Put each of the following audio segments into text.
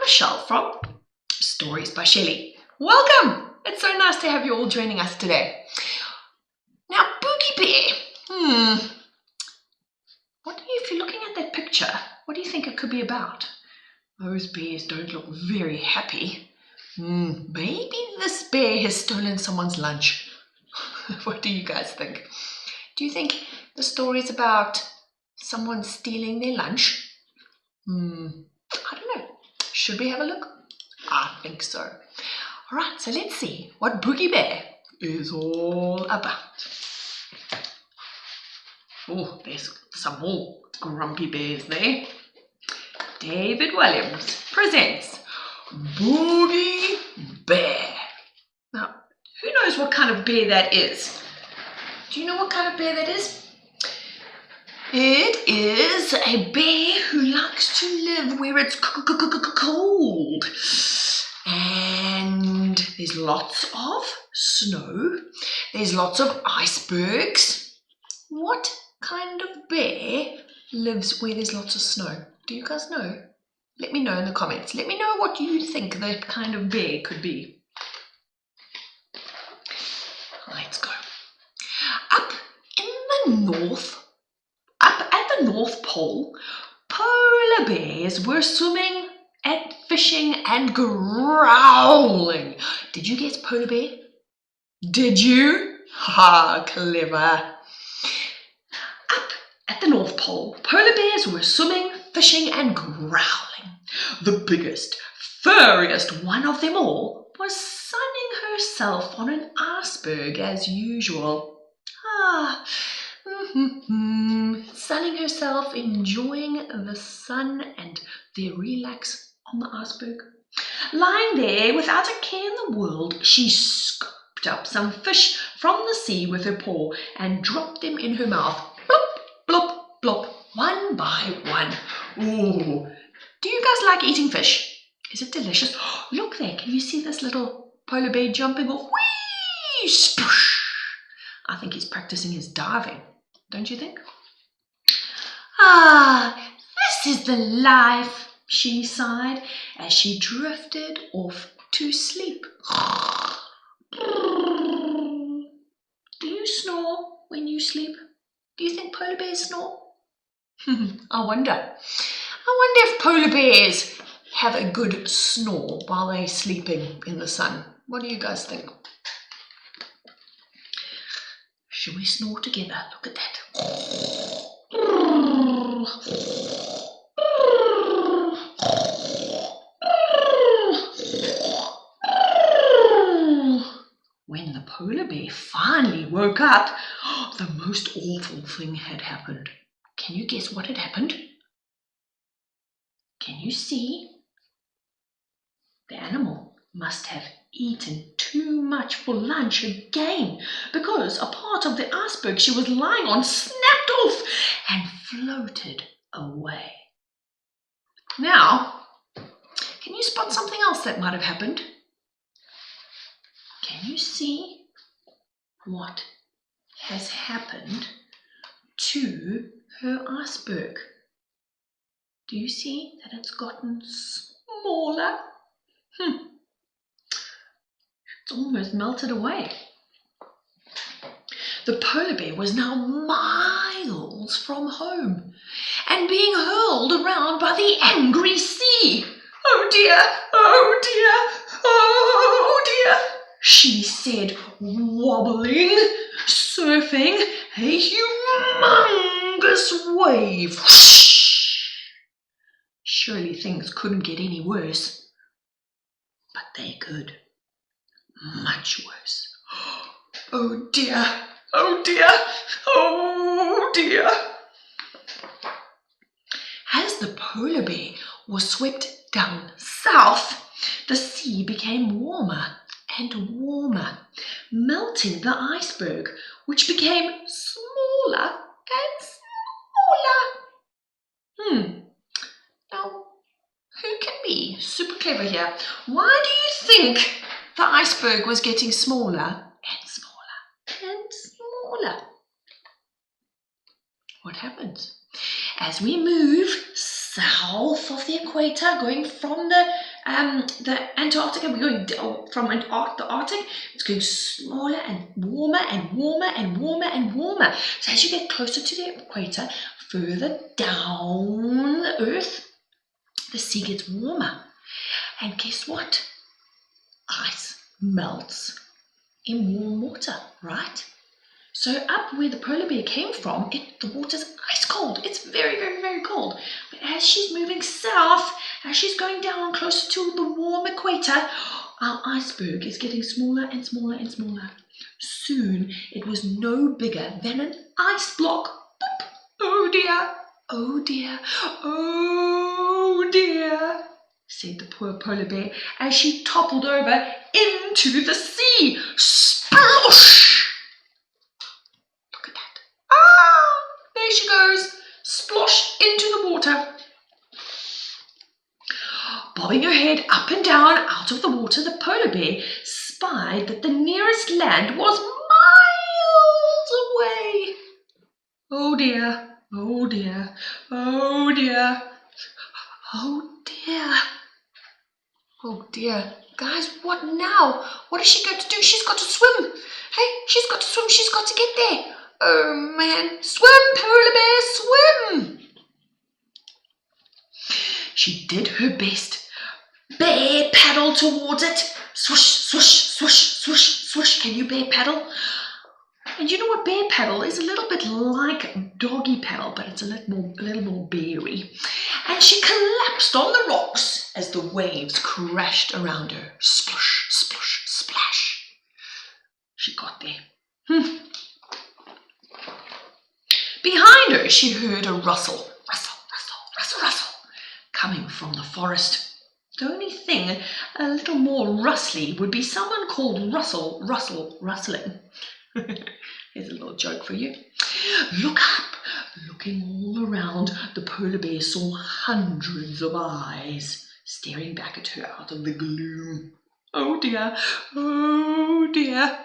Michelle from Stories by Shelley. Welcome! It's so nice to have you all joining us today. Now, Boogie Bear. If you're looking at that picture, what do you think it could be about? Those bears don't look very happy. Maybe this bear has stolen someone's lunch. What do you guys think? Do you think the story is about someone stealing their lunch? I don't know. Should we have a look? I think so. All right, so let's see what Boogie Bear is all about. Oh, there's some more grumpy bears there. David Walliams presents Boogie Bear. Now, who knows what kind of bear that is? Do you know what kind of bear that is? It is a bear who likes to live where it's cold. And there's lots of snow. There's lots of icebergs. What kind of bear lives where there's lots of snow? Do you guys know? Let me know in the comments. Let me know what you think that kind of bear could be. Let's go. Up at the North Pole, polar bears were swimming and fishing and growling. Did you guess polar bear? Did you? Ha, clever. At the North Pole, polar bears were swimming, fishing and growling. The biggest, furriest one of them all was sunning herself on an iceberg as usual. Sunning herself, enjoying the sun and the relax on the iceberg. Lying there without a care in the world, she scooped up some fish from the sea with her paw and dropped them in her mouth. Blop, blop, one by one. Ooh. Do you guys like eating fish? Is it delicious? Look there, can you see this little polar bear jumping off? Whee! Sploosh! I think he's practicing his diving, don't you think? This is the life, she sighed as she drifted off to sleep. Do you snore when you sleep? Do you think polar bears snore? I wonder if polar bears have a good snore while they're sleeping in the sun. What do you guys think? Should we snore together? Look at that. When the polar bear finally woke up, the most awful thing had happened. Can you guess what had happened? Can you see? The animal must have eaten too much for lunch again, because a part of the iceberg she was lying on snapped off and floated away. Now, can you spot something else that might have happened? Can you see what has happened to her iceberg? Do you see that it's gotten smaller? It's almost melted away. The polar bear was now miles from home and being hurled around by the angry sea. Oh dear, oh dear, oh dear, she said, wobbling, surfing a humongous wave. Surely things couldn't get any worse, but they could. Much worse. Oh dear, oh dear, oh dear. As the polar bear was swept down south, the sea became warmer and warmer, melting the iceberg, which became smaller and smaller. Now, who can be super clever here? Why do you think the iceberg was getting smaller and smaller and smaller? What happens? As we move south of the equator, going from the the Antarctica, we're going from the Arctic, it's going smaller and warmer and warmer and warmer and warmer. So as you get closer to the equator, further down the Earth, the sea gets warmer. And guess what? Ice melts in warm water, right? So up where the polar bear came from, the water's ice cold. It's very, very, very cold. But as she's moving south, as she's going down closer to the warm equator, our iceberg is getting smaller and smaller and smaller. Soon it was no bigger than an ice block. Boop. Oh dear, oh dear, oh dear, said the poor polar bear as she toppled over into the sea. Splosh! There she goes, splosh into the water. Bobbing her head up and down out of the water, the polar bear spied that the nearest land was miles away. Oh dear, oh dear, oh dear, oh dear, oh dear. Guys, what now? What is she going to do? She's got to swim. Hey, she's got to swim. She's got to get there. Oh man, swim, polar bear, swim! She did her best. Bear paddle towards it. Swoosh, swoosh, swoosh, swoosh, swoosh. Can you bear paddle? And you know what, bear paddle is a little bit like doggy paddle, but it's a little more beary. And she collapsed on the rocks as the waves crashed around her. Splosh, splosh, splash. She got there. Behind her, she heard a rustle, rustle, rustle, rustle, rustle, coming from the forest. The only thing a little more rustly would be someone called Russell, rustling. Here's a little joke for you. Look up. Looking all around, the polar bear saw hundreds of eyes staring back at her out of the gloom. Oh dear, oh dear.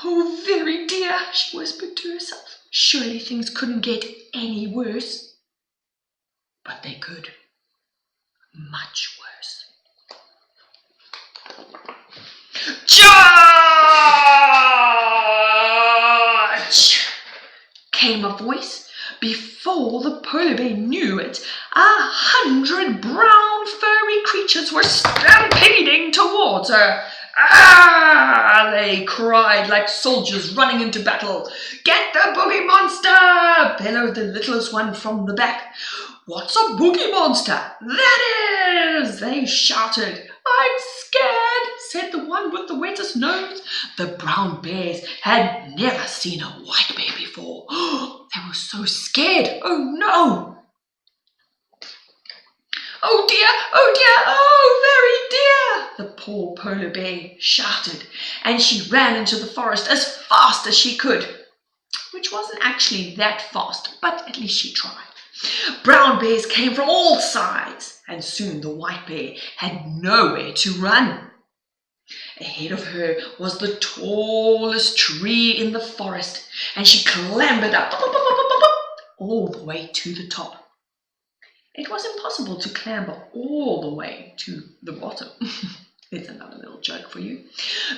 Oh, very dear, she whispered to herself. Surely things couldn't get any worse. But they could. Much worse. Charge! Came a voice. Before the polar bear knew it, 100 brown furry creatures were stampeding towards her. Ah! They cried like soldiers running into battle. Get the Boogie Monster! Bellowed the littlest one from the back. What's a Boogie Monster? That is! They shouted. I'm scared, said the one with the wettest nose. The brown bears had never seen a white bear before. They were so scared. Oh no! Oh dear, oh dear, oh very dear, the poor polar bear shouted, and she ran into the forest as fast as she could, which wasn't actually that fast, but at least she tried. Brown bears came from all sides, and soon the white bear had nowhere to run. Ahead of her was the tallest tree in the forest, and she clambered up all the way to the top. It was impossible to clamber all the way to the bottom. There's another little joke for you.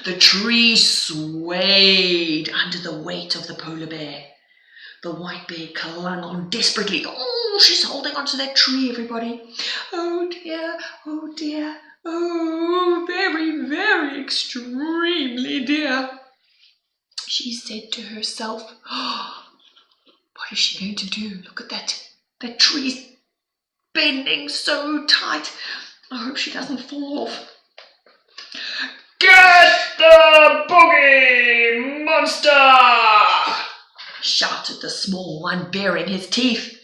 The tree swayed under the weight of the polar bear. The white bear clung on desperately. Oh, she's holding onto that tree, everybody. Oh dear, oh dear, oh very, very extremely dear. She said to herself, oh, what is she going to do? Look at that. That tree's bending so tight. I hope she doesn't fall off. Get the Boogie Monster! Shouted the small one, baring his teeth.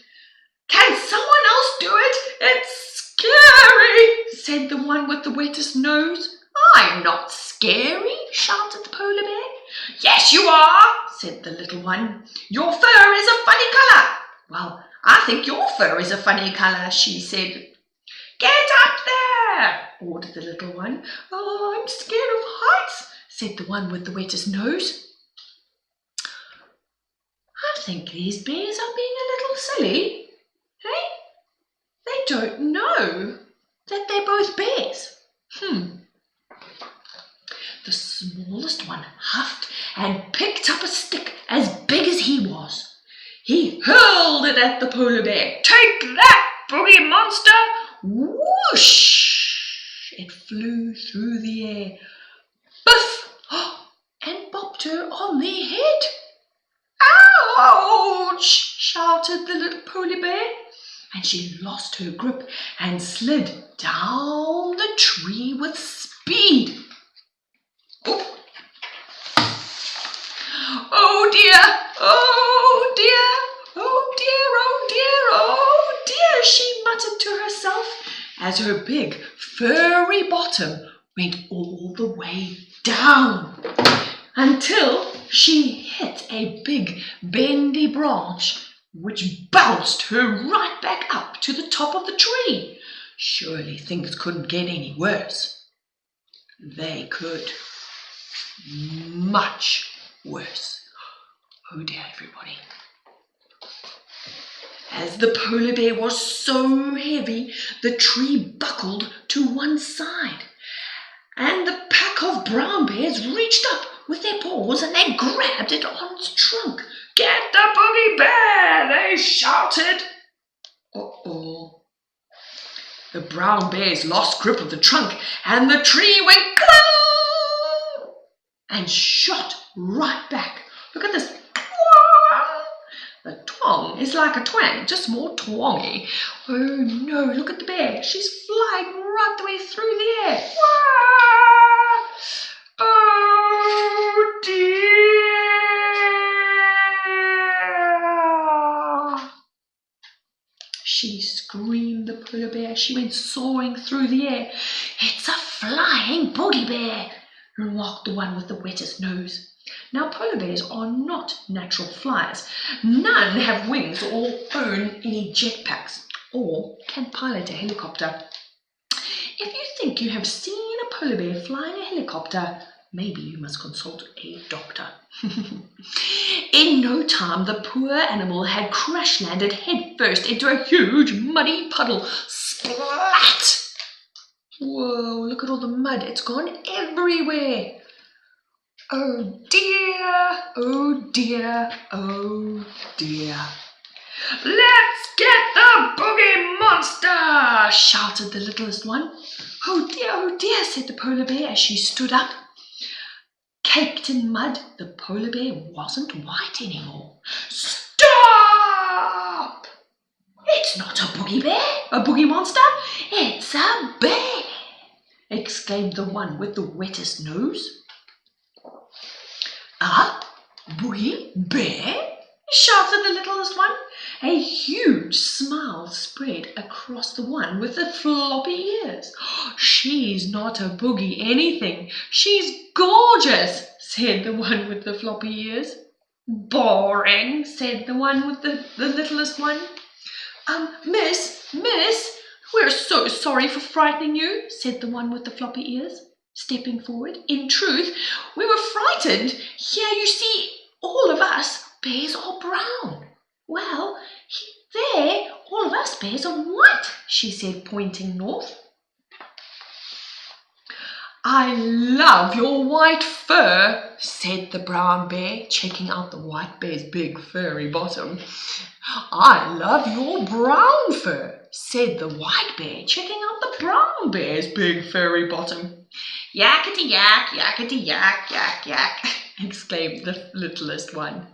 Can someone else do it? It's scary, said the one with the wettest nose. I'm not scary, shouted the polar bear. Yes, you are, said the little one. Your fur is a funny colour. Well, I think your fur is a funny colour, she said. Get up there, ordered the little one. Oh, I'm scared of heights, said the one with the wettest nose. I think these bears are being a little silly. Hey? They don't know. that they're both bears. The smallest one huffed and picked up a stick as big as he was. He hurled it at the polar bear. "Take that, Boogie Monster!" Whoosh! It flew through the air. Biff! And bopped her on the head. "Ouch!" shouted the little polar bear, and she lost her grip and slid down the tree with speed. "Oh dear, oh dear, oh dear, oh dear, oh dear," she muttered to herself as her big furry bottom went all the way down until she hit a big bendy branch which bounced her right back up to the top of the tree. Surely things couldn't get any worse. They could. Much worse. Oh dear, everybody. As the polar bear was so heavy, the tree buckled to one side, and the pack of brown bears reached up with their paws and they grabbed it on its trunk. "Get the Boogie Bear!" they shouted. Uh-oh. The brown bears lost grip of the trunk and the tree went clang and shot right back. Look at this. The twang is like a twang, just more twangy. Oh no, look at the bear. She's flying right the way through the air. Oh dear! She screamed, the polar bear. She went soaring through the air. "It's a flying Boogie Bear," remarked the one with the wettest nose. Now, polar bears are not natural flyers. None have wings or own any jetpacks or can pilot a helicopter. If you think you have seen a polar bear flying a helicopter, maybe you must consult a doctor. In no time, the poor animal had crash-landed headfirst into a huge muddy puddle. Splat! Whoa, look at all the mud. It's gone everywhere. Oh dear, oh dear, oh dear. "Let's get the Boogie Monster!" shouted the littlest one. Oh dear, said the polar bear as she stood up. Caked in mud, the polar bear wasn't white anymore. "Stop! It's not a Boogie Bear, a Boogie Monster, it's a bear!" exclaimed the one with the wettest nose. "A Boogie Bear?" shouted the littlest one. A huge smile spread across the one with the floppy ears. "She's not a boogie anything. She's gorgeous," said the one with the floppy ears. "Boring," said the one with the littlest one. Miss, we're so sorry for frightening you," said the one with the floppy ears, stepping forward. "In truth, we were frightened. Here, you see, all of us bears are brown." "Well, there, all of us bears are white," she said, pointing north. "I love your white fur," said the brown bear, checking out the white bear's big furry bottom. "I love your brown fur," said the white bear, checking out the brown bear's big furry bottom. "Yakety yak, yakety yak, yak, yak," exclaimed the littlest one.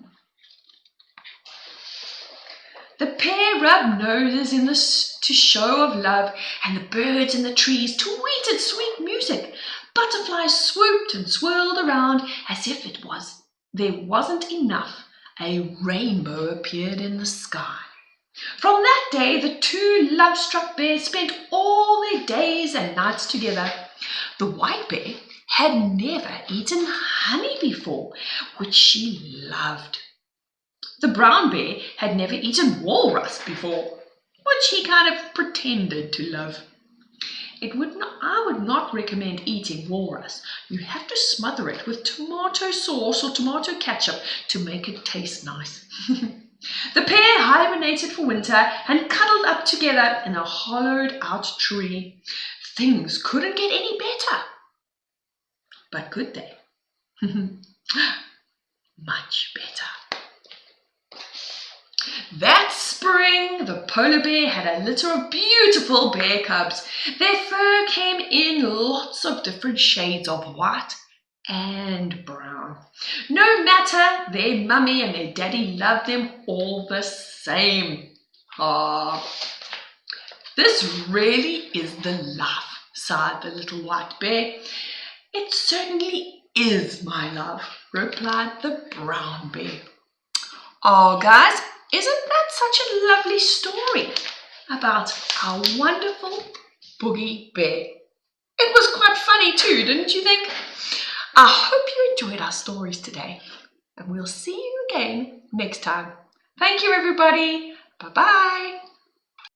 The pair rubbed noses to show of love, and the birds in the trees tweeted sweet music. Butterflies swooped and swirled around as if there wasn't enough. A rainbow appeared in the sky. From that day, the two love-struck bears spent all their days and nights together. The white bear had never eaten honey before, which she loved. The brown bear had never eaten walrus before, which he kind of pretended to love. I would not recommend eating walrus. You have to smother it with tomato sauce or tomato ketchup to make it taste nice. The pair hibernated for winter and cuddled up together in a hollowed-out tree. Things couldn't get any better. But could they? Much better. That spring, the polar bear had a litter of beautiful bear cubs. Their fur came in lots of different shades of white and brown. No matter, their mummy and their daddy loved them all the same. Ah, this really is the life, sighed the little white bear. It certainly is, my love, replied the brown bear. Oh, guys, isn't that such a lovely story about our wonderful Boogie Bear? It was quite funny too, didn't you think? I hope you enjoyed our stories today, and we'll see you again next time. Thank you, everybody. Bye-bye.